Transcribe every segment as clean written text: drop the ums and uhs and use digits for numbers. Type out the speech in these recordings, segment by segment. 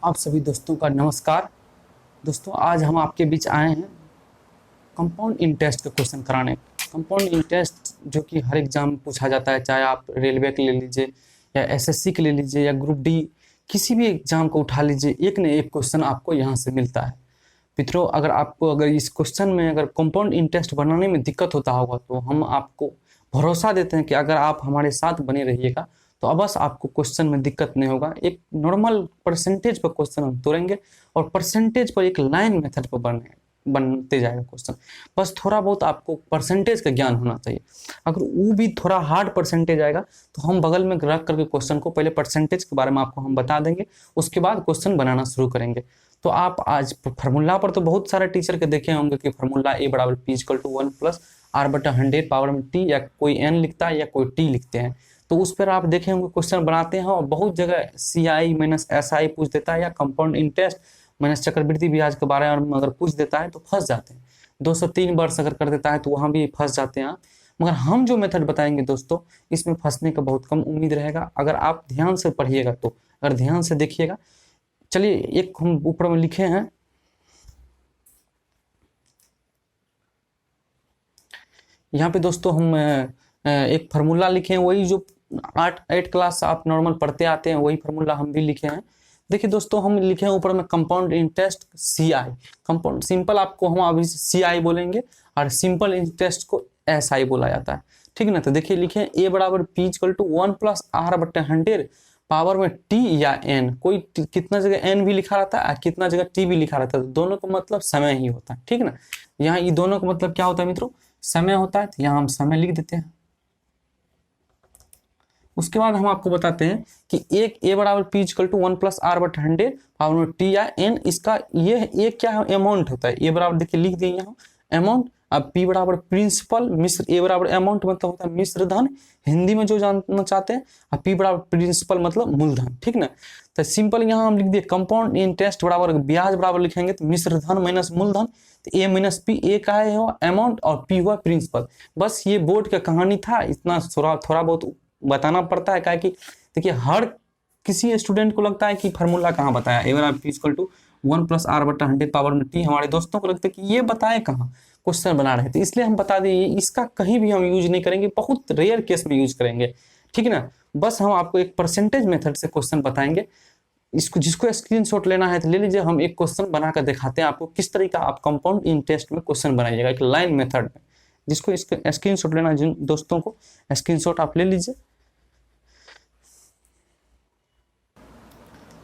आप सभी दोस्तों का नमस्कार। दोस्तों आज हम आपके बीच आए हैं कंपाउंड इंटरेस्ट का क्वेश्चन कराने। कंपाउंड इंटरेस्ट जो कि हर एग्जाम में पूछा जाता है, चाहे आप रेलवे के ले लीजिए या एसएससी के ले लीजिए या ग्रुप डी, किसी भी एग्जाम को उठा लीजिए, एक न एक क्वेश्चन आपको यहाँ से मिलता है। मित्रों, अगर इस क्वेश्चन में अगर कंपाउंड इंटरेस्ट बनाने में दिक्कत होता होगा तो हम आपको भरोसा देते हैं कि अगर आप हमारे साथ बने रहिएगा तो बस आपको क्वेश्चन में दिक्कत नहीं होगा। एक नॉर्मल परसेंटेज पर क्वेश्चन हम तोड़ेंगे और परसेंटेज पर एक लाइन मेथड पर बनते जाएगा क्वेश्चन। बस थोड़ा बहुत आपको परसेंटेज का ज्ञान होना चाहिए। अगर वो भी थोड़ा हार्ड परसेंटेज आएगा तो हम बगल में रख करके क्वेश्चन को पहले परसेंटेज के बारे में आपको हम बता देंगे, उसके बाद क्वेश्चन बनाना शुरू करेंगे। तो आप आज फार्मूला पर तो बहुत सारे टीचर के देखे होंगे कि फार्मूला ए बराबर P equal to 1 plus R बटा 100 पावर में टी, या कोई एन लिखता है या कोई टी लिखते हैं। तो उस पर आप देखे होंगे क्वेश्चन बनाते हैं और बहुत जगह सी आई माइनस एस आई पूछ देता है या कंपाउंड इंटरेस्ट माइनस चक्रवृद्धि ब्याज के बारे में अगर पूछ देता है तो फंस जाते हैं। 203 वर्ष अगर कर देता है तो वहाँ भी फंस जाते हैं। मगर हम जो मेथड बताएंगे दोस्तों, इसमें फंसने का बहुत कम उम्मीद रहेगा अगर आप ध्यान से पढ़िएगा तो, अगर ध्यान से देखिएगा। चलिए एक हम ऊपर में लिखे हैं, यहाँ पे दोस्तों हम एक फार्मूला लिखे हैं, वही जो 8 क्लास आप नॉर्मल पढ़ते आते हैं वही फार्मूला हम भी लिखे हैं। देखिए दोस्तों, हम लिखे हैं ऊपर में कंपाउंड इंटरेस्ट सी आई। कंपाउंड सिंपल आपको हम अभी सी आई बोलेंगे और सिंपल इंटरेस्ट को एस आई बोला जाता है, ठीक ना। तो देखिए लिखे हैं ए बराबर P equal to 1 plus R बटे 100 पावर में टी या एन। कोई कितना जगह एन भी लिखा रहता है, कितना जगह टी भी लिखा रहता है, तो दोनों का मतलब समय ही होता है, ठीक ना। यहाँ ये दोनों का मतलब क्या होता है मित्रों, समय होता है। तो यहाँ हम समय लिख देते हैं। उसके बाद हम आपको बताते हैं कि एक ए बराबर P equal to 1 plus R बटे 100 पावर में टी या एन, इसका ये क्या है, अमाउंट होता है। ए बराबर देखिए लिख दिए यहाँ अमाउंट। अब पी बराबर प्रिंसिपल, मिश्र, ए बराबर अमाउंट मतलब होता है मिश्र धन, हिंदी में जो जानना चाहते हैं। और पी बराबर प्रिंसिपल मतलब मूलधन, ठीक ना। तो सिंपल यहाँ हम लिख दिए कंपाउंड इंटरेस्ट बराबर ब्याज बराबर लिखेंगे तो मिश्र धन माइनस मूलधन। तो ए माइनस पी, ए का है अमाउंट और पी हुआ प्रिंसिपल। बस ये बोर्ड का कहानी था, इतना थोड़ा बहुत बताना पड़ता है। क्या कि देखिए हर किसी स्टूडेंट को लगता है कि फार्मूला कहाँ बताया, ए बराबर P equal to 1 plus R बटा 100 पावर में टी। हमारे दोस्तों को लगता है कि ये बताए कहाँ, क्वेश्चन बना रहे थे, इसलिए हम बता दिए इसका कहीं भी हम यूज नहीं करेंगे, बहुत रेयर केस में यूज करेंगे, ठीक है ना। बस हम आपको एक परसेंटेज मेथड से क्वेश्चन बताएंगे। इसको जिसको स्क्रीनशॉट लेना है तो ले लीजिए। हम एक क्वेश्चन बनाकर दिखाते हैं आपको किस तरीका आप कंपाउंड इंटरेस्ट में क्वेश्चन बनाइएगा एक लाइन मेथड में। जिसको इसका स्क्रीनशॉट लेना है, जिन दोस्तों को स्क्रीनशॉट आप ले लीजिए।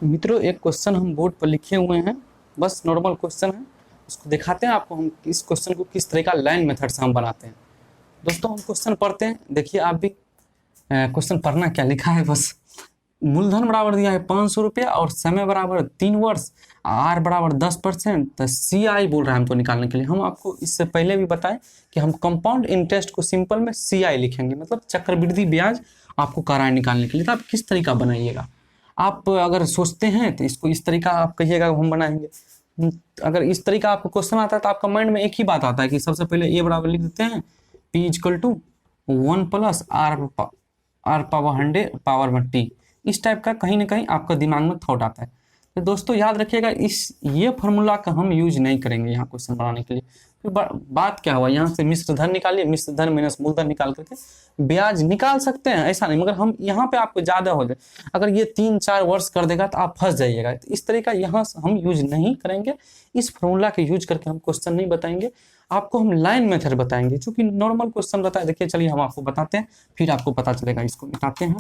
मित्रों, एक क्वेश्चन हम बोर्ड पर लिखे हुए हैं, बस नॉर्मल क्वेश्चन है, उसको दिखाते हैं आपको हम इस क्वेश्चन को किस तरीका लाइन मेथड से हम बनाते हैं। दोस्तों हम क्वेश्चन पढ़ते हैं, देखिए आप भी क्वेश्चन पढ़ना क्या लिखा है। बस मूलधन बराबर दिया है 500 रुपया और समय बराबर 3 वर्ष, आर बराबर 10%। तो सी आई बोल रहा है हमको निकालने के लिए। हम आपको इससे पहले भी बताएं कि हम कंपाउंड इंटरेस्ट को सिंपल में सी आई लिखेंगे, मतलब चक्रवृद्धि ब्याज आपको कराए निकालने के लिए। तो आप किस तरीका बनाइएगा, आप अगर सोचते हैं तो इसको इस तरीका आप कहिएगा हम बनाएंगे। अगर इस तरीका आपको क्वेश्चन आता है तो आपका माइंड में एक ही बात आता है कि सबसे पहले ए बराबर लिख देते हैं P equal to 1 plus R power 100 power में टी। इस टाइप का कहीं ना कहीं आपका दिमाग में थॉट आता है। तो दोस्तों याद रखिएगा, ये फार्मूला का हम यूज नहीं करेंगे यहाँ क्वेश्चन बनाने के लिए। तो बात क्या हुआ, यहाँ से मिश्र धन निकालिए, मिश्र धन माइनस मूलधन निकाल करके ब्याज निकाल सकते हैं, ऐसा नहीं। मगर हम यहाँ पे आपको ज्यादा हो जाए, अगर ये 3-4 वर्ष कर देगा तो आप फंस जाइएगा। तो इस तरीका यहाँ हम यूज नहीं करेंगे। इस फार्मूला के यूज करके हम क्वेश्चन नहीं बताएंगे, आपको हम लाइन मेथड बताएंगे, जो कि नॉर्मल क्वेश्चन बताए। देखिए चलिए हम आपको बताते हैं, फिर आपको पता चलेगा। इसको मिटाते हैं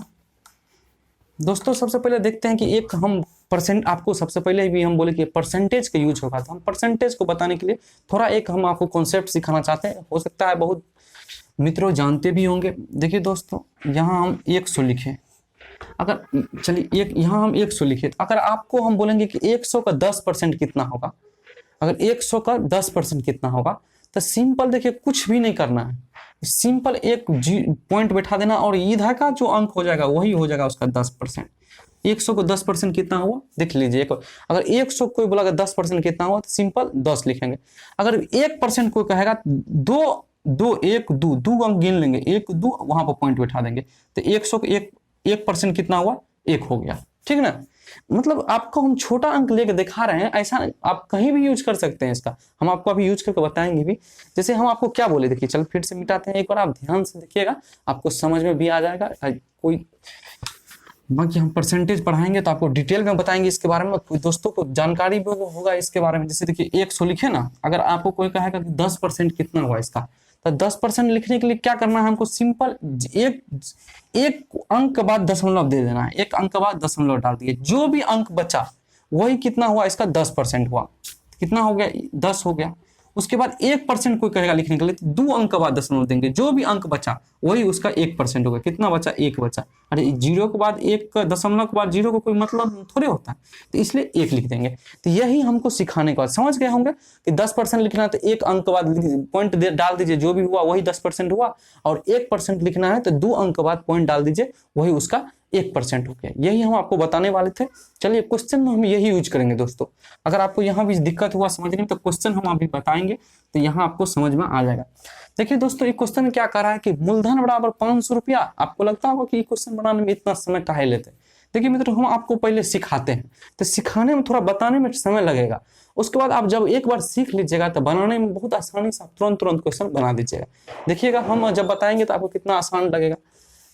दोस्तों। सबसे पहले देखते हैं कि एक हम परसेंट, आपको सबसे पहले भी हम बोले कि परसेंटेज का यूज होगा, तो हम परसेंटेज को बताने के लिए थोड़ा एक हम आपको कॉन्सेप्ट सिखाना चाहते हैं। हो सकता है बहुत मित्रों जानते भी होंगे। देखिए दोस्तों, यहाँ हम 100 लिखे, अगर चलिए यहाँ हम 100 लिखे, तो अगर आपको हम बोलेंगे कि 100 का 10% कितना होगा, अगर 100 का 10% कितना होगा, तो सिंपल देखिए कुछ भी नहीं करना है, सिंपल एक पॉइंट बैठा देना और इधर का जो अंक हो जाएगा वही हो जाएगा उसका 10%। 100 को 10% कितना हुआ देख लीजिए। अगर 100 कोई बोला 10% कितना हुआ तो सिंपल 10 लिखेंगे। अगर 1% कोई कहेगा दो अंक गिन लेंगे, 1 2 वहां पर पॉइंट बैठा देंगे। तो 100 को 1% कितना हुआ, 1 हो गया, ठीक ना। मतलब आपको हम छोटा अंक लेके दिखा रहे हैं, ऐसा आप कहीं भी यूज कर सकते हैं इसका, हम आपको अभी यूज करके बताएंगे भी। जैसे हम आपको क्या बोले, देखिए चल फिर से मिटाते हैं एक बार, आप ध्यान से देखिएगा, आपको समझ में भी आ जाएगा। कोई बाकी हम परसेंटेज पढ़ाएंगे तो आपको डिटेल में बताएंगे इसके बारे में, कोई दोस्तों को जानकारी भी होगा इसके बारे में। जैसे देखिए 100 लिखे ना, अगर आपको कोई कहेगा कि 10% कितना हुआ इसका, तो 10% लिखने के लिए क्या करना है हमको, सिंपल एक अंक के बाद दशमलव दे देना है, एक अंक के बाद दशमलव डाल दिए, जो भी अंक बचा वही कितना हुआ इसका 10% हुआ, कितना हो गया 10 हो गया। उसके बाद 1% कोई कहेगा लिखने के लिए तो 2 अंक के बाद दशमलव देंगे, जो भी अंक बचा वही उसका 1% होगा, कितना बचा 1 बचा। अरे 0 के बाद 1 दशमलव के बाद 0 का कोई मतलब थोड़े होता है, तो इसलिए 1 लिख देंगे। तो यही हमको सिखाने के बाद समझ गए होंगे कि 10% लिखना है तो 1 अंक के बाद पॉइंट डाल दीजिए, जो भी हुआ वही 10% हुआ, और 1% लिखना है तो 2 अंक के बाद पॉइंट डाल दीजिए, वही उसका 1% हो गया। यही हम आपको बताने वाले थे। चलिए क्वेश्चन में हम यही यूज करेंगे दोस्तों। अगर आपको यहाँ भी दिक्कत हुआ समझने में तो क्वेश्चन हम अभी बताएंगे, तो यहाँ आपको समझ में आ जाएगा। देखिए दोस्तों, ये क्वेश्चन क्या कर रहा है कि मूलधन बराबर 500 रुपया। आपको लगता होगा कि ये क्वेश्चन बनाने में इतना समय काहे लेते हैं। देखिए मित्रों, हम आपको पहले सिखाते हैं, तो सिखाने में थोड़ा बताने में समय लगेगा, उसके बाद आप जब एक बार सीख लीजिएगा तो बनाने में बहुत आसानी से आप तुरंत क्वेश्चन बना दीजिएगा। देखिएगा हम जब बताएंगे तो आपको कितना आसान लगेगा।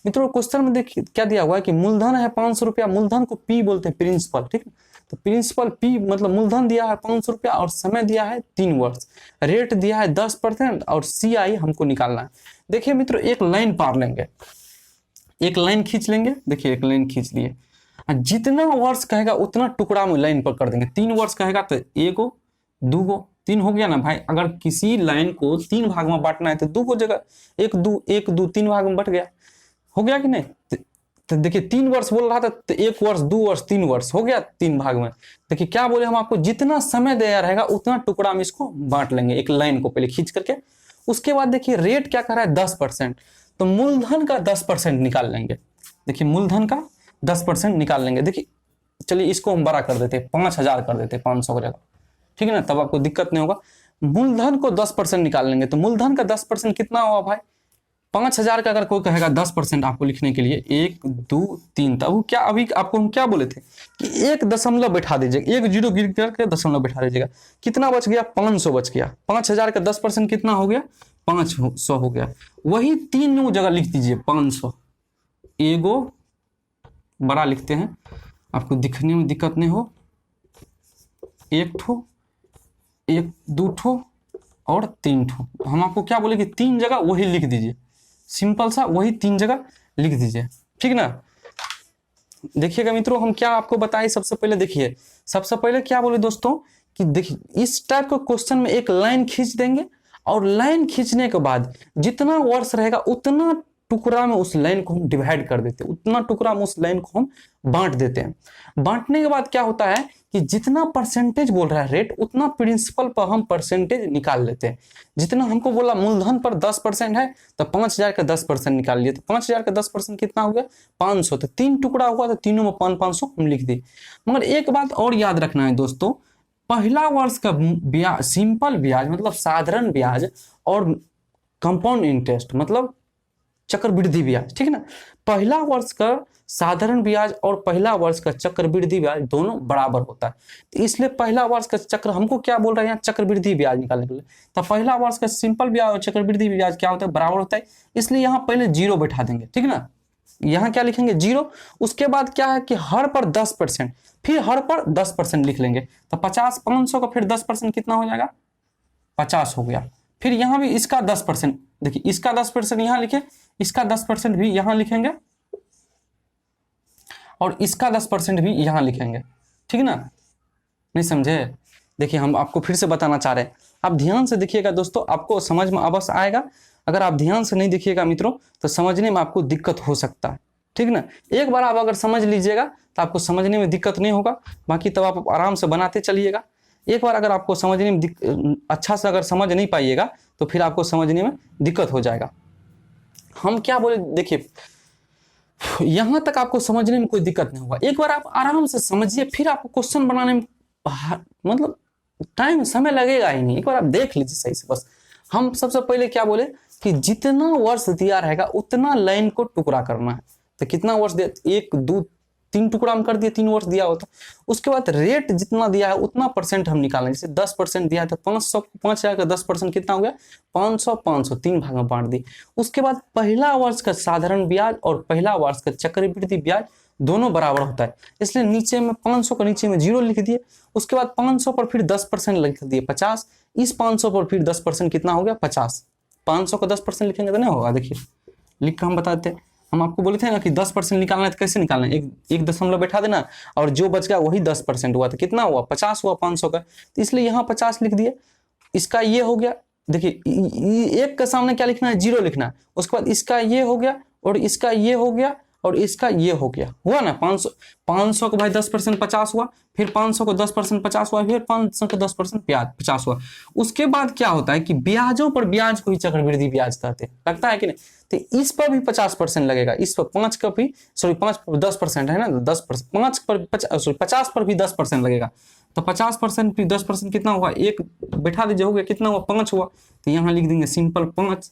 मित्रों क्वेश्चन में देखिए क्या दिया हुआ है कि मूलधन है 500 रुपया, मूलधन को पी बोलते हैं, प्रिंसिपल, ठीक है। तो प्रिंसिपल पी मतलब मूलधन दिया है 500 रुपया और समय दिया है 3 वर्ष, रेट दिया है 10% और CI हमको निकालना है। देखिए मित्रों, एक लाइन पार लेंगे, एक लाइन खींच लेंगे। देखिए एक लाइन खींच लिए, जितना वर्ष कहेगा उतना टुकड़ा में लाइन पर कर देंगे। 3 वर्ष कहेगा तो 1 2 3 हो गया ना भाई। अगर किसी लाइन को 3 भाग में बांटना है तो 2 हो जाएगा, 1 2 3 भाग में बट गया, हो गया कि नहीं। तो देखिए 3 वर्ष बोल रहा था तो 1 वर्ष 2 वर्ष 3 वर्ष हो गया 3 भाग में। देखिए क्या बोले हम आपको, जितना समय दिया रहेगा उतना टुकड़ा में इसको बांट लेंगे, एक लाइन को पहले खींच करके। उसके बाद देखिए रेट क्या कर रहा है 10%, तो मूलधन का 10% निकाल लेंगे। देखिए मूलधन का 10% निकाल लेंगे। देखिए चलिए इसको हम बड़ा कर देते हैं, 5000 कर देते हैं 500 की जगह, ठीक है ना, तब आपको दिक्कत नहीं होगा। मूलधन को 10% निकाल लेंगे, तो मूलधन का 10% कितना हुआ भाई 5000 का। अगर कोई कहेगा 10% आपको लिखने के लिए 1 2 3, तब क्या अभी आपको हम क्या बोले थे कि 1 दशमलव बैठा दीजिएगा, 1 0 गिर करके दशमलव बैठा दीजिएगा। कितना बच गया 500 बच गया। 5000 का 10% कितना हो गया 500 हो गया। वही 3 जगह लिख दीजिए 500, एगो बड़ा लिखते हैं आपको दिखने में दिक्कत नहीं हो, 1 ठो 1 2 ठो और 3 ठो। हम आपको क्या बोले कि 3 जगह वही लिख दीजिए, सिंपल सा वही 3 जगह लिख दीजिए, ठीक ना। देखिएगा मित्रों हम क्या आपको बताए, सबसे पहले देखिए, सबसे पहले क्या बोले दोस्तों कि देखिए इस टाइप का क्वेश्चन में एक लाइन खींच देंगे, और लाइन खींचने के बाद जितना वर्ष रहेगा उतना टुकड़ा में उस लाइन को हम डिवाइड कर देते हैं, उतना टुकड़ा में उस लाइन को हम बांट देते हैं। बांटने के बाद क्या होता है कि जितना परसेंटेज बोल रहा है रेट, उतना प्रिंसिपल पर हम परसेंटेज निकाल लेते हैं। जितना हमको बोला मूलधन पर 10% है तो 5000 का 10% निकाल लिए, तो 5000 का 10% कितना हो गया 500। तो 3 टुकड़ा हुआ तो तीनों में 500 हम लिख दिए। मगर एक बात और याद रखना है दोस्तों, पहला वर्ष का ब्याज सिंपल ब्याज मतलब साधारण ब्याज, और कंपाउंड इंटरेस्ट मतलब चक्रवृद्धि ब्याज, ठीक है ना। पहला वर्ष का साधारण ब्याज और पहला वर्ष का चक्रवृद्धि ब्याज दोनों बराबर होता है, तो इसलिए पहला वर्ष का चक्र हमको क्या बोल रहे हैं यहाँ चक्रवृद्धि ब्याज निकालने के लिए। तो पहला वर्ष का सिंपल ब्याज और चक्रवृद्धि ब्याज क्या होता है बराबर होता है, इसलिए यहाँ पहले 0 बैठा देंगे, ठीक है ना। यहाँ क्या लिखेंगे 0। उसके बाद क्या है कि हर पर 10%, फिर हर पर 10% लिख लेंगे, तो 50 500 का फिर 10% कितना हो जाएगा 50 हो गया। फिर यहाँ भी इसका 10%, देखिए इसका 10% यहाँ लिखे, इसका 10% भी यहाँ लिखेंगे, और इसका 10% भी यहाँ लिखेंगे, ठीक ना। नहीं समझे। देखिए हम आपको फिर से बताना चाह रहे हैं, आप ध्यान से देखिएगा दोस्तों, आपको समझ में अवश्य आएगा। अगर आप ध्यान से नहीं देखिएगा मित्रों तो समझने में आपको दिक्कत हो सकता है, ठीक ना। एक बार आप अगर समझ लीजिएगा तो आपको समझने में दिक्कत नहीं होगा, बाकी तब आप आराम से बनाते चलिएगा। एक बार अगर आपको समझने में अच्छा से अगर समझ नहीं पाइएगा तो फिर आपको समझने में दिक्कत हो जाएगा। हम क्या बोले, देखिए यहां तक आपको समझने में कोई दिक्कत नहीं होगा। एक बार आप आराम से समझिए, फिर आपको क्वेश्चन बनाने में मतलब टाइम समय लगेगा ही नहीं। एक बार आप देख लीजिए सही से। बस हम सबसे पहले क्या बोले कि जितना वर्ष दिया रहेगा उतना लाइन को टुकड़ा करना है। तो कितना वर्ष दिया 1 2 3 टुकड़ा हम कर दिए, 3 वर्ष दिया होता। उसके बाद रेट जितना दिया है उतना परसेंट हम निकालेंगे। जैसे 10% दिया है तो 500 का 10% कितना हो गया, 500 500 3 भाग में बांट दिए। उसके बाद पहला वर्ष का साधारण ब्याज और पहला वर्ष का चक्रवृद्धि ब्याज दोनों बराबर होता है, इसलिए नीचे में 500 का नीचे में 0 लिख दिए। उसके बाद 500 पर फिर 10% लिख दिए 50, इस 500 पर फिर 10% कितना हो गया 50। 500 का 10% लिखेंगे तो नहीं होगा, देखिए लिख कर हम बताते हैं। हम आपको बोले थे ना कि 10% निकालना है तो कैसे निकालना है, एक दशमलव बैठा देना और जो बच गया वही 10% हुआ, तो कितना हुआ 50 हुआ 500 का, तो इसलिए यहाँ 50 लिख दिए। इसका ये हो गया, देखिए एक के सामने क्या लिखना है 0 लिखना है। उसके बाद इसका ये हो गया और इसका ये हो गया और इसका ये हो गया, हुआ ना 500 को भाई 10% 50 हुआ, फिर 500 को 10% 50 हुआ, फिर 500 को 10% 50 हुआ। उसके बाद क्या होता है कि ब्याजों पर ब्याज को ही चक्रवृद्धि ब्याज कहते हैं, लगता है कि नहीं। तो इस पर भी 50% लगेगा, इस पर 5 का भी 10% है ना, 10% 5 पर 50 पर भी 10% लगेगा। तो 50% फिर 10% कितना हुआ, एक बैठा दीजिए हो गया, कितना हुआ 5 हुआ। तो यहाँ लिख देंगे सिंपल 5,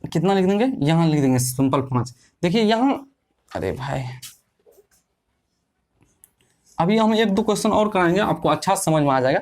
कितना लिख देंगे यहाँ लिख देंगे सिंपल 5। देखिए यहाँ, अरे भाई अभी हम 1-2 क्वेश्चन और कराएंगे, आपको अच्छा समझ में आ जाएगा।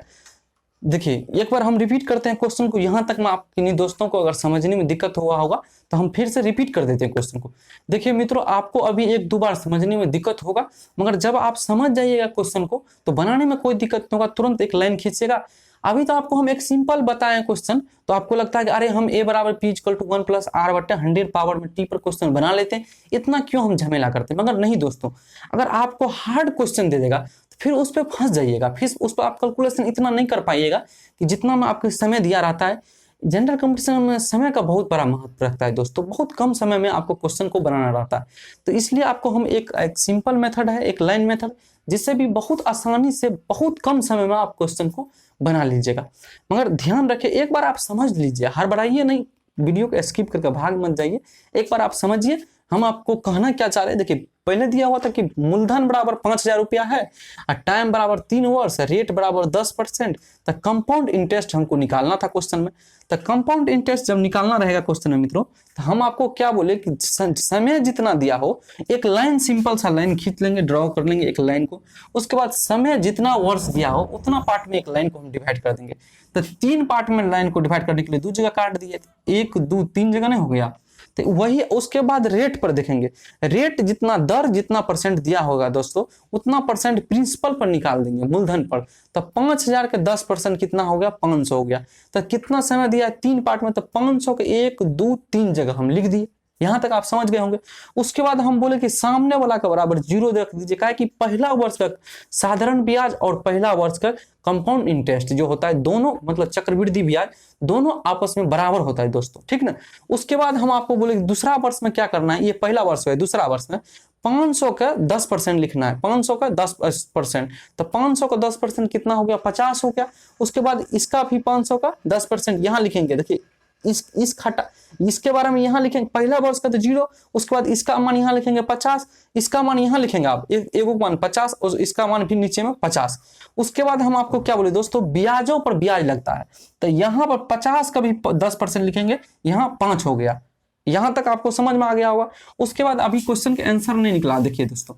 देखिए एक बार हम रिपीट करते हैं क्वेश्चन को, यहाँ तक मैं आपके दोस्तों को अगर समझने में दिक्कत हुआ होगा तो हम फिर से रिपीट कर देते हैं क्वेश्चन को। देखिए मित्रों, आपको अभी 1-2 बार समझने में दिक्कत होगा, मगर जब आप समझ जाइएगा क्वेश्चन को तो बनाने में कोई दिक्कत नहीं होगा, तुरंत एक लाइन खींचेगा। अभी तो आपको हम एक सिंपल बताएं क्वेश्चन, तो आपको लगता है कि अरे हम a बराबर p equal to 1 plus r बट्टे 100 पावर में t पर क्वेश्चन बना लेते हैं, इतना क्यों हम झमेला करते हैं। मगर नहीं दोस्तों, अगर आपको हार्ड क्वेश्चन दे देगा तो फिर उस पर फंस जाइएगा, फिर उस पर आप कैलकुलेशन इतना नहीं कर पाइएगा कि जितना में आपको समय दिया रहता है। जनरल कंपटीशन में समय का बहुत बड़ा महत्व रखता है दोस्तों, बहुत कम समय में आपको क्वेश्चन को बनाना रहता है। तो इसलिए आपको हम एक सिंपल मेथड है, एक लाइन मेथड, जिससे भी बहुत आसानी से बहुत कम समय में आप क्वेश्चन को बना लीजिएगा। मगर ध्यान रखिए, एक बार आप समझ लीजिए, हड़बड़ाइए नहीं, वीडियो को स्किप करके भाग मत जाइए, एक बार आप समझिए हम आपको कहना क्या चाह रहे हैं। देखिए पहले दिया हुआ था कि मूलधन बराबर 5000 रुपया है और टाइम बराबर 3 वर्ष, रेट बराबर 10%, तो कंपाउंड इंटरेस्ट हमको निकालना था क्वेश्चन में। तो कंपाउंड इंटरेस्ट जब निकालना रहेगा क्वेश्चन में मित्रों, तो हम आपको क्या बोले कि समय जितना दिया हो, एक लाइन सिंपल सा लाइन खींच लेंगे, ड्रॉ कर लेंगे एक लाइन को। उसके बाद समय जितना वर्ष दिया हो उतना पार्ट में एक लाइन को हम डिवाइड कर देंगे। तो 3 पार्ट में लाइन को डिवाइड करने के लिए 2 जगह काट दिए, 1 2 3 जगह नहीं हो गया। तो वही उसके बाद रेट पर देखेंगे, रेट जितना दर जितना परसेंट दिया होगा दोस्तों, उतना परसेंट प्रिंसिपल पर निकाल देंगे, मूलधन पर। तो 5000 के 10% कितना हो गया 500 हो गया। तो कितना समय दिया है 3 पार्ट में, तो 500 के 1 2 3 जगह हम लिख दिए। यहां तक आप समझ गए होंगे। उसके बाद हम बोले कि सामने वाला का बराबर 0 रख दीजिए, क्या है कि पहला वर्ष का साधारण ब्याज और पहला वर्ष का कंपाउंड इंटरेस्ट जो होता है, दोनों मतलब चक्रवृद्धि ब्याज दोनों आपस में बराबर होता है दोस्तों, ठीक ना। उसके बाद हम आपको बोले दूसरा वर्ष में क्या करना है, ये पहला वर्ष है, दूसरा वर्ष में 500 का 10% लिखना है, 500 का 10%। तो 500 का 10% कितना हो गया 50 हो गया। उसके बाद इसका भी 500 का 10% यहाँ लिखेंगे। देखिए इसके बारे में यहाँ लिखेंगे, पहला वर्ष का तो 0, उसके बाद इसका मान यहाँ लिखेंगे 50, इसका मान यहाँ लिखेंगे आप एक मान 50 और इसका मान भी नीचे में 50। उसके बाद हम आपको क्या बोले दोस्तों, ब्याजों पर ब्याज लगता है, तो यहाँ पर 50 का भी 10% लिखेंगे, यहाँ 5 हो गया। यहां तक आपको समझ में आ गया होगा। उसके बाद अभी क्वेश्चन के आंसर नहीं निकला। देखिए दोस्तों,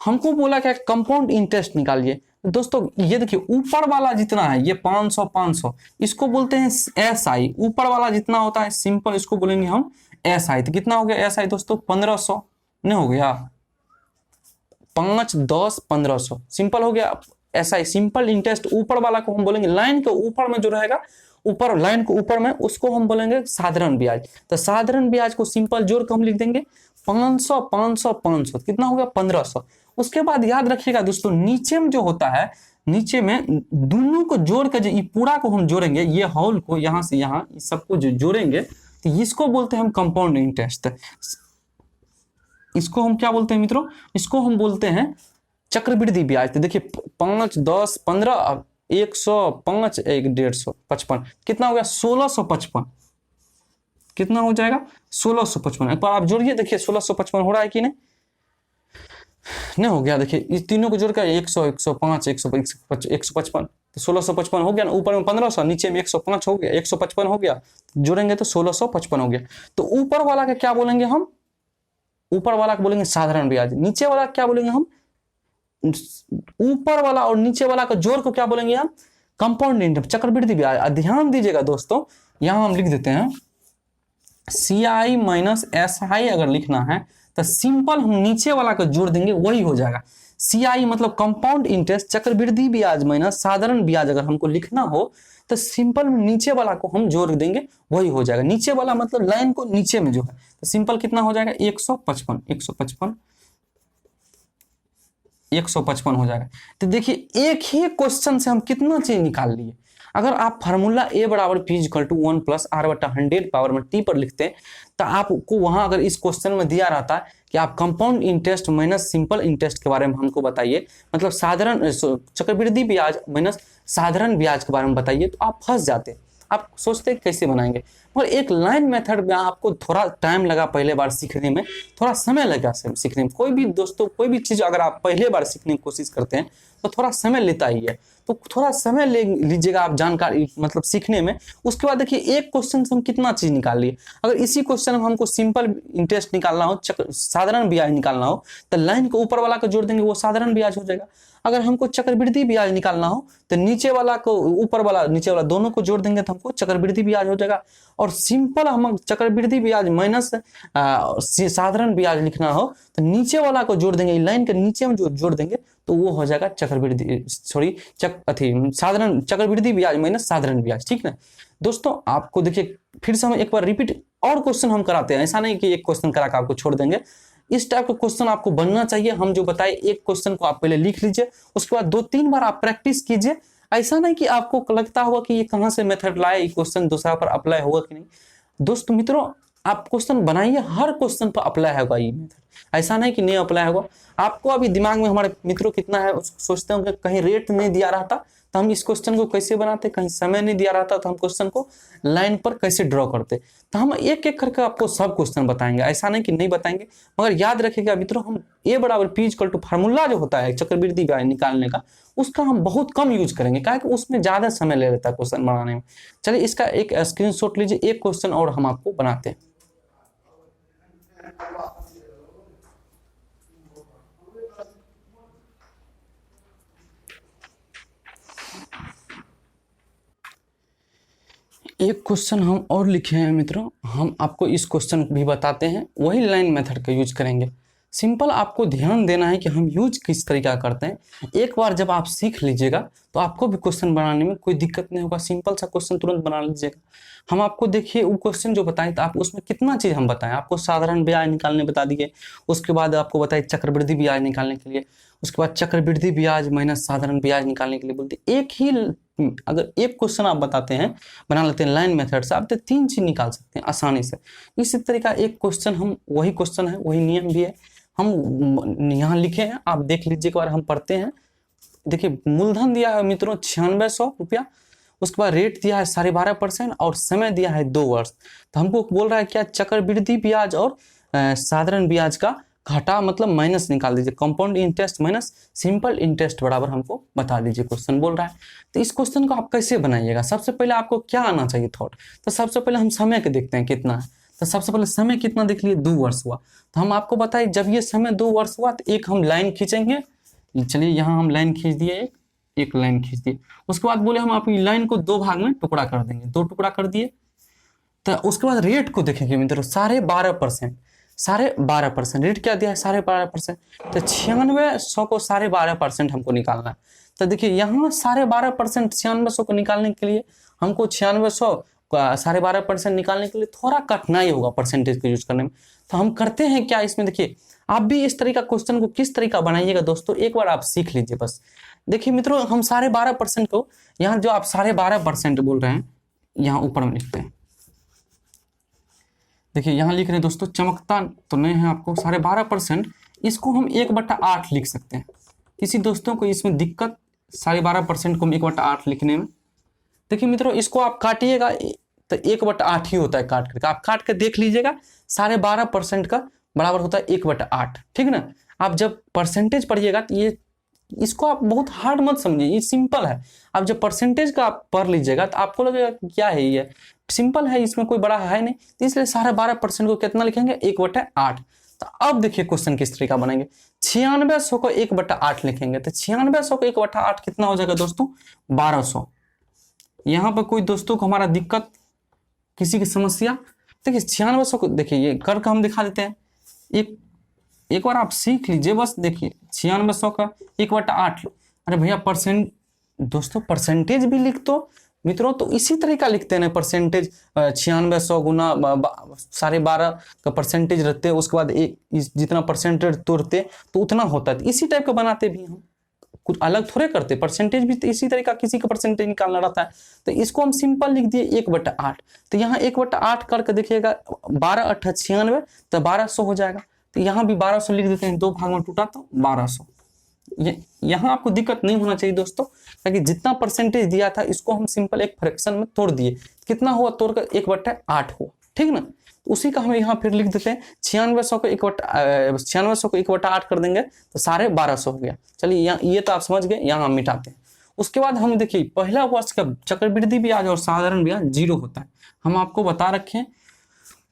हमको बोला क्या कंपाउंड इंटरेस्ट निकालिए। दोस्तों ये देखिए ऊपर वाला जितना है ये 500 500, इसको बोलते हैं SI। ऊपर वाला जितना होता है सिंपल, इसको बोलेंगे हम SI। तो कितना हो गया SI दोस्तों 1500, नहीं हो गया 5 10 1500, सिंपल हो गया SI सिंपल इंटरेस्ट। ऊपर वाला को हम बोलेंगे, लाइन के ऊपर में जो रहेगा, ऊपर लाइन के ऊपर में, उसको हम बोलेंगे साधारण ब्याज। तो साधारण ब्याज को सिंपल जोड़ के हम लिख देंगे 500 500 500, कितना हो गया 1500। उसके बाद याद रखिएगा दोस्तों, नीचे में जो होता है, नीचे में दोनों को जोड़ के जो पूरा को हम जोड़ेंगे, ये होल को यहाँ से यहाँ सबको जो जोड़ेंगे, तो इसको बोलते हैं हम कंपाउंड इंटरेस्ट। इसको हम क्या बोलते हैं मित्रों, इसको हम बोलते हैं चक्रवृद्धि ब्याज। तो देखिए 5 10 15 105 1 150 55, कितना हो गया 1655, कितना हो जाएगा 1655। एक बार आप जोड़िए, देखिए 1655 हो रहा है कि नहीं हो गया। देखिए इस तीनों को जोड़कर 100 105 155, तो 1655 हो गया ना। ऊपर में 1500, नीचे में 105 हो गया, 155 हो गया, जोड़ेंगे तो 1655 हो गया। तो ऊपर वाला का क्या बोलेंगे हम ऊपर वाला को बोलेंगे साधारण ब्याज, नीचे वाला क्या बोलेंगे हम, ऊपर वाला और नीचे वाला का जोड़ को क्या बोलेंगे हम, कंपाउंड इंटरेस्ट, चक्रवृद्धि ब्याज। ध्यान दीजिएगा दोस्तों, यहां हम लिख देते हैं CI माइनस SI अगर लिखना है तो सिंपल हम नीचे वाला को जोड़ देंगे, वही हो जाएगा। CI मतलब कंपाउंड इंटरेस्ट, चक्रवृद्धि ब्याज माइनस साधारण ब्याज अगर हमको लिखना हो तो सिंपल नीचे वाला को हम जोड़ देंगे, वही हो जाएगा। नीचे वाला मतलब लाइन को नीचे में जो है, तो सिंपल कितना हो जाएगा 155 हो जाएगा। तो देखिए एक ही क्वेश्चन से हम कितना चीज निकाल लिए। अगर आप फार्मूला A बराबर P equal to 1 plus R/100 पावर में T पर लिखते हैं तो आपको वहां अगर इस क्वेश्चन में दिया रहता कि आप compound interest minus simple interest के बारे में हमको बताइए, मतलब साधारण चक्रवृद्धि ब्याज माइनस साधारण ब्याज के बारे में बताइए, तो आप फंस जाते। आप सोचते कैसे बनाएंगे, मगर एक लाइन मेथड में आपको थोड़ा टाइम लगा पहले बार सीखने में, थोड़ा समय लगा सीखने में। कोई भी दोस्तों कोई भी चीज़ अगर आप पहले बार सीखने की कोशिश करते हैं तो थोड़ा समय लेता ही है, तो थोड़ा समय ले लीजिएगा आप जानकारी मतलब सीखने में। उसके बाद देखिए एक क्वेश्चन से हम कितना चीज़ निकाल लिए। अगर इसी क्वेश्चन में हमको सिंपल इंटरेस्ट निकालना हो, साधारण ब्याज निकालना हो, तो लाइन को ऊपर वाला को जोड़ देंगे, वो साधारण ब्याज हो जाएगा। अगर हमको चक्रवृद्धि ब्याज निकालना हो तो नीचे वाला को ऊपर वाला नीचे वाला दोनों को जोड़ देंगे तो हमको चक्रवृद्धि ब्याज हो जाएगा। और सिंपल हम चक्रवृद्धि ब्याज माइनस साधारण ब्याज लिखना हो तो नीचे वाला को जोड़ देंगे, लाइन के नीचे में जो जोड़ देंगे तो वो हो जाएगा साधारण चक्रवृद्धि ब्याज माइनस साधारण ब्याज। ठीक है दोस्तों, आपको देखिए फिर से हम एक बार रिपीट और क्वेश्चन हम कराते हैं, ऐसा नहीं कि एक क्वेश्चन करा के आपको छोड़ देंगे। इस टाइप का क्वेश्चन आपको बनना चाहिए। हम जो बताए एक क्वेश्चन को आप पहले लिख लीजिए, उसके बाद 2-3 बार आप प्रैक्टिस कीजिए। ऐसा नहीं कि आपको लगता होगा कि ये कहाँ से मेथड लाए, ये क्वेश्चन दूसरा पर अप्लाई होगा कि नहीं। दोस्तों मित्रों, आप क्वेश्चन बनाइए, हर क्वेश्चन पर अप्लाई होगा ये मेथड, ऐसा नहीं कि नहीं अप्लाई होगा। आपको अभी दिमाग में हमारे मित्रों कितना है सोचते होंगे, कहीं रेट नहीं दिया रहता तो हम इस क्वेश्चन को कैसे बनाते, कहीं समय नहीं दिया रहता तो हम क्वेश्चन को लाइन पर कैसे ड्रॉ करते। तो हम एक एक करके आपको सब क्वेश्चन बताएंगे, ऐसा नहीं कि नहीं बताएंगे। मगर याद रखिएगा मित्रों, हम A बराबर P इक्वल टू फार्मूला जो होता है चक्रवृद्धि ब्याज निकालने का, उसका हम बहुत कम यूज करेंगे, क्या कि उसमें ज्यादा समय ले लेता है क्वेश्चन बनाने में। चलिए इसका एक स्क्रीनशॉट लीजिए, एक क्वेश्चन और हम आपको बनाते हैं। एक क्वेश्चन हम और लिखे हैं मित्रों, हम आपको इस क्वेश्चन भी बताते हैं, वही लाइन मेथड का यूज करेंगे। सिंपल आपको ध्यान देना है कि हम यूज किस तरीका करते हैं। एक बार जब आप सीख लीजिएगा तो आपको भी क्वेश्चन बनाने में कोई दिक्कत नहीं होगा, सिंपल सा क्वेश्चन तुरंत बना लीजिएगा। हम आपको देखिए वो क्वेश्चन जो बताएं तो आप उसमें कितना चीज़ हम बताएं, आपको साधारण ब्याज निकालने बता दिए, उसके बाद आपको बताए चक्रवृद्धि ब्याज निकालने के लिए, उसके बाद चक्रवृद्धि ब्याज माइनस साधारण ब्याज निकालने के लिए बोलते। एक ही अगर एक क्वेश्चन आप बताते हैं, बना लेते हैं लाइन मेथड से, आप तो 3 चीज निकाल सकते हैं आसानी से। इसी तरीका एक क्वेश्चन हम वही क्वेश्चन है, वही नियम भी है, हम यहाँ लिखे हैं, आप देख लीजिए एक बार हम पढ़ते हैं। देखिए मूलधन दिया है मित्रों 9600 रुपया, उसके बाद रेट दिया है 12.5% और समय दिया है 2 वर्ष। तो हमको बोल रहा है क्या, चक्रवृद्धि ब्याज और साधारण ब्याज का घटा मतलब माइनस निकाल दीजिए, compound interest minus simple interest बराबर हमको बता दीजिए, क्वेश्चन बोल रहा है। तो इस क्वेश्चन को आप कैसे बनाइएगा, सबसे पहले आपको क्या आना चाहिए थॉट। तो सबसे पहले हम समय के देखते हैं कितना है। तो सबसे पहले समय कितना देख लिए, 2 वर्ष हुआ। तो हम आपको बताइए जब ये समय 2 वर्ष हुआ तो एक हम लाइन खींचेंगे। चलिए यहाँ हम लाइन खींच दिए, एक लाइन खींच दिए। उसके बाद बोले हम आपकी लाइन को 2 भाग में टुकड़ा कर देंगे, 2 टुकड़ा कर दिए। तो उसके बाद रेट को देखेंगे मित्रों 12.5%, रेट क्या दिया है 12.5%। तो 9600 को 12.5% हमको निकालना है। तो देखिए यहाँ 12.5% 9600 को निकालने के लिए हमको 9600 का 12.5% निकालने के लिए थोड़ा कठिनाई होगा परसेंटेज को यूज करने में। तो हम करते हैं क्या इसमें, देखिए आप भी इस तरीका क्वेश्चन को किस तरीका बनाइएगा दोस्तों, एक बार आप सीख लीजिए बस। देखिए मित्रों हम 12.5% को यहाँ जो आप 12.5% बोल रहे हैं यहाँ ऊपर में लिखते हैं। देखिए यहाँ लिख रहे हैं दोस्तों, चमकता तो नहीं है आपको 12.5%, इसको हम 1/8 लिख सकते हैं। किसी दोस्तों को इसमें दिक्कत 12.5% को हम 1/8 लिखने में। देखिए मित्रों इसको आप काटिएगा तो 1/8 ही होता है, काट करके आप काट के देख लीजिएगा 12.5% का बराबर होता है 1/8। ठीक ना, आप जब परसेंटेज पढ़िएगा तो ये इसको आप बहुत हार्ड मत समझिए, ये सिंपल है। आप जब परसेंटेज का आप पढ़ लीजिएगा तो आपको लगेगा क्या है, ये सिंपल है, इसमें कोई बड़ा है नहीं। तो इसलिए 12.5% को कितना लिखेंगे 1/8। तो अब देखिए क्वेश्चन किस तरीका बनाएंगे। 9600 को 1/8 लिखेंगे, तो 9600 को 1/8 कितना हो जाएगा दोस्तों, 1200। यहाँ पर कोई दोस्तों को हमारा दिक्कत, किसी की समस्या? देखिए 9600 को देखिए ये करके हम दिखा देते हैं। एक बार आप सीख लीजिए बस। देखिए 9600 का 1/8, अरे भैया परसेंट, दोस्तों परसेंटेज भी लिख दो मित्रों, तो इसी तरीका लिखते हैं ना परसेंटेज। 9600 गुना 12.5 का परसेंटेज रखते हैं, उसके बाद एक जितना परसेंटेज तोड़ते तो उतना होता है, इसी टाइप का बनाते भी हम, कुछ अलग थोड़े करते। परसेंटेज भी तो इसी तरीका, किसी का परसेंटेज निकालना रहता है, तो इसको हम सिंपल लिख दिए 1/8। तो यहाँ 1/8 करके देखिएगा 12 × 8 = 96, तो 1200 हो जाएगा। तो यहाँ भी 1200 लिख देते हैं, 2 भाग में टूटा तो 1200। यहाँ आपको दिक्कत नहीं होना चाहिए दोस्तों, ताकि जितना परसेंटेज दिया था इसको हम सिंपल एक फ्रैक्शन में तोड़ दिए, कितना हुआ तोड़कर 1/8 हुआ, ठीक ना। तो उसी का हम यहाँ फिर लिख देते हैं 9600 को 1/8 कर देंगे तो 1250 हो गया। चलिए ये तो आप समझ गए, यहाँ हम मिटाते हैं। उसके बाद हम देखिए पहला वर्ष का चक्रवृद्धि ब्याज और साधारण ब्याज 0 होता है, हम आपको बता रखे हैं।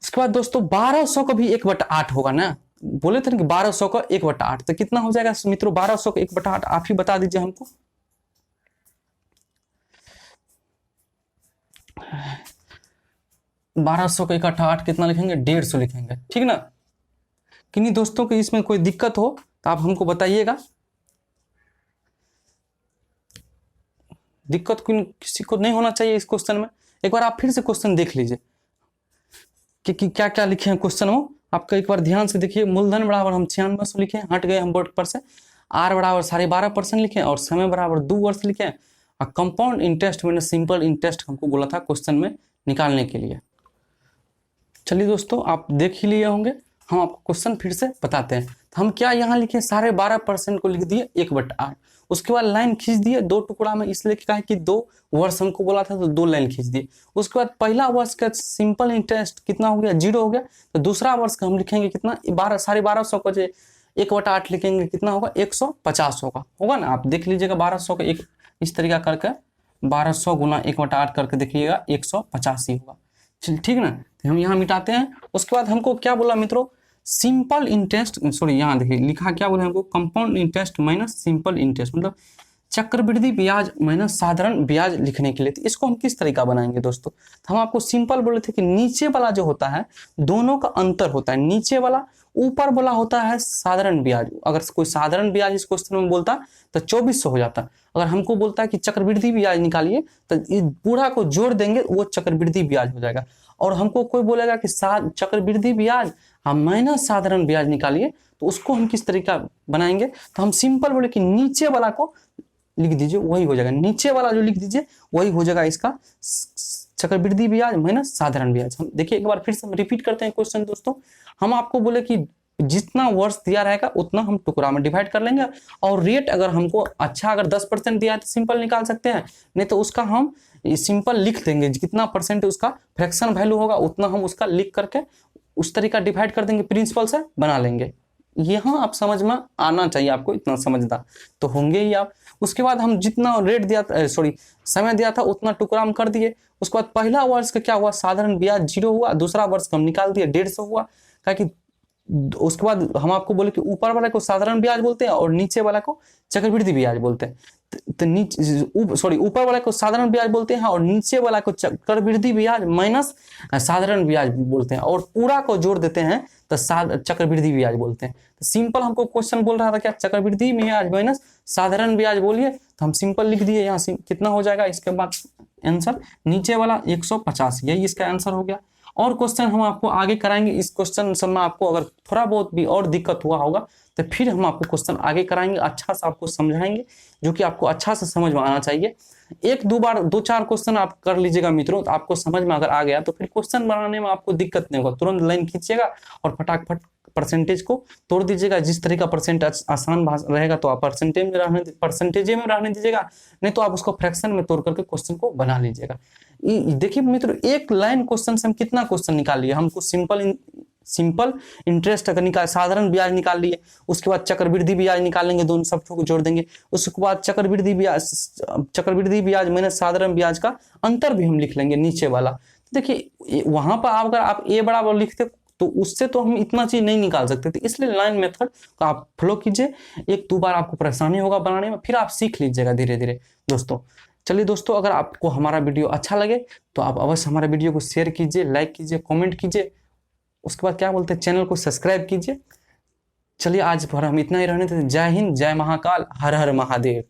उसके बाद दोस्तों 1200 का भी 1/8 होगा ना, बोले थे ना कि 1200 का 1/8, तो कितना हो जाएगा मित्रों 1200 का 1/8, आप ही बता दीजिए हमको। 1200 का 1/8 कितना लिखेंगे, 150 लिखेंगे, ठीक ना। किन्हीं दोस्तों को इसमें कोई दिक्कत हो तो आप हमको बताइएगा। दिक्कत किसी को नहीं होना चाहिए इस क्वेश्चन में। एक बार आप फिर से क्वेश्चन देख लीजिए कि क्या क्या लिखे हैं क्वेश्चन में, आपका एक बार ध्यान से देखिए। मूलधन बराबर हम 9600 लिखे, हट गए हम बोर्ड पर से। आर बराबर 12.5% लिखे, और समय बराबर 2 वर्ष लिखे, और कंपाउंड इंटरेस्ट मैंने सिंपल इंटरेस्ट हमको बोला था क्वेश्चन में निकालने के लिए। चलिए दोस्तों आप देख ही लिए होंगे, हम आपको क्वेश्चन फिर से बताते हैं। तो हम क्या यहाँ लिखे, 12.5% को लिख दिए 1/8। उसके बाद लाइन खींच दिए 2 टुकड़ा में, इसलिए क्या है कि 2 वर्ष हमको बोला था तो 2 लाइन खींच दिए। उसके बाद पहला वर्ष का सिंपल इंटरेस्ट कितना हो गया, 0 हो गया। तो दूसरा वर्ष का हम लिखेंगे कितना, 1200 को 1/8 लिखेंगे, कितना होगा 150 होगा ना। आप देख लीजिएगा 1200 का एक इस तरीका करके 1200 गुना 1/8 करके देखिएगा 150 ही होगा, ठीक ना। तो हम यहाँ मिटाते हैं। उसके बाद हमको क्या बोला मित्रों, सिंपल इंटरेस्ट, सॉरी यहाँ देखिए लिखा क्या बोला हमको, compound interest minus simple interest, मतलब चक्रवृद्धि ब्याज माइनस साधारण ब्याज लिखने के लिए। तो इसको हम किस तरीका बनाएंगे दोस्तों, तो हम आपको सिंपल बोले थे कि नीचे वाला जो होता है दोनों का अंतर होता है, नीचे वाला ऊपर वाला होता है साधारण ब्याज। अगर कोई साधारण ब्याज इस क्वेश्चन में बोलता तो 2400 हो जाता। अगर हमको बोलता है कि चक्रवृद्धि ब्याज निकालिए, तो इस पूरा को जोड़ देंगे वो चक्रवृद्धि ब्याज हो जाएगा। और हमको कोई बोलेगा कि चक्रवृद्धि ब्याज हम माइनस साधारण ब्याज निकालिए, तो उसको हम किस तरीका बनाएंगे, तो हम सिंपल बोले कि नीचे वाला को लिख दीजिए, वही हो जाएगा। नीचे वाला जो लिख दीजिए वही हो जाएगा इसका चक्रवृद्धि ब्याज माइनस साधारण ब्याज। हम देखिए एक बार फिर से हम रिपीट करते हैं क्वेश्चन दोस्तों। हम आपको बोले कि जितना वर्ष दिया रहेगा उतना हम टुकड़ा में डिवाइड कर लेंगे, और रेट अगर हमको अच्छा अगर 10% दिया है तो सिंपल निकाल सकते हैं, नहीं तो उसका हम सिंपल लिख देंगे, कितना परसेंट उसका फ्रैक्शन वैल्यू होगा उतना हम उसका लिख करके उस तरीका डिवाइड कर देंगे, प्रिंसिपल से बना लेंगे। यहाँ आप समझ में आना चाहिए, आपको इतना समझदार तो होंगे ही आप। उसके बाद हम जितना रेट दिया था, समय दिया था उतना टुकड़ा हम कर दिए। उसके बाद पहला वर्ष का क्या हुआ, साधारण ब्याज 0 हुआ, दूसरा वर्ष का हम निकाल दिए 150 हुआ, क्योंकि उसके बाद हम आपको बोले कि ऊपर वाले को साधारण ब्याज बोलते हैं और नीचे वाला को चक्रवृद्धि ब्याज बोलते हैं। तो नीचे ऊपर वाला को साधारण ब्याज बोलते हैं और नीचे वाला को चक्रवृद्धि ब्याज माइनस साधारण ब्याज बोलते हैं, और पूरा को जोड़ देते हैं तो चक्रवृद्धि ब्याज बोलते हैं। तो सिंपल हमको क्वेश्चन बोल रहा था क्या, चक्रवृद्धि ब्याज माइनस साधारण ब्याज बोलिए, तो हम सिंपल लिख दिए। यहाँ कितना हो जाएगा, इसके बाद आंसर नीचे वाला 150, यही इसका आंसर हो गया। और क्वेश्चन हम आपको आगे कराएंगे। इस क्वेश्चन सब में आपको अगर थोड़ा बहुत भी और दिक्कत हुआ होगा तो फिर हम आपको क्वेश्चन आगे कराएंगे, अच्छा से आपको समझाएंगे, जो कि आपको अच्छा से समझ में आना चाहिए। 2-4 क्वेश्चन आप कर लीजिएगा मित्रों, तो आपको समझ में अगर आ गया तो फिर क्वेश्चन बनाने में आपको दिक्कत नहीं होगा। तुरंत लाइन खींचिएगा और फटाफट परसेंटेज को तोड़ दीजिएगा। जिस तरीका परसेंटेज आसान रहेगा तो आप परसेंटेज में रहने दीजिएगा, नहीं तो आप उसको फ्रैक्शन में तोड़ करके क्वेश्चन को बना लीजिएगा। देखिए मित्रों, एक लाइन क्वेश्चन से हम कितना क्वेश्चन निकाल लिए। हमको सिंपल इंटरेस्ट अगर निकाल, साधारण ब्याज निकाल लिए, उसके बाद चक्रवृद्धि ब्याज निकालेंगे, दोनों सबको जोड़ देंगे। उसके बाद चक्रवृद्धि ब्याज माइनस साधारण ब्याज का अंतर भी हम लिख लेंगे नीचे वाला। देखिए वहां पर अगर आप ए बराबर लिखते तो उससे तो हम इतना चीज नहीं निकाल सकते थे, इसलिए लाइन मेथड का आप फॉलो कीजिए। 1-2 बार आपको परेशानी होगा बनाने में, फिर आप सीख लीजिएगा धीरे धीरे दोस्तों। चलिए दोस्तों, अगर आपको हमारा वीडियो अच्छा लगे तो आप अवश्य हमारे वीडियो को शेयर कीजिए, लाइक कीजिए, कमेंट कीजिए, उसके बाद क्या बोलते हैं, चैनल को सब्सक्राइब कीजिए। चलिए आज भर हम इतना ही रहने देते। जय हिंद, जय महाकाल, हर हर महादेव।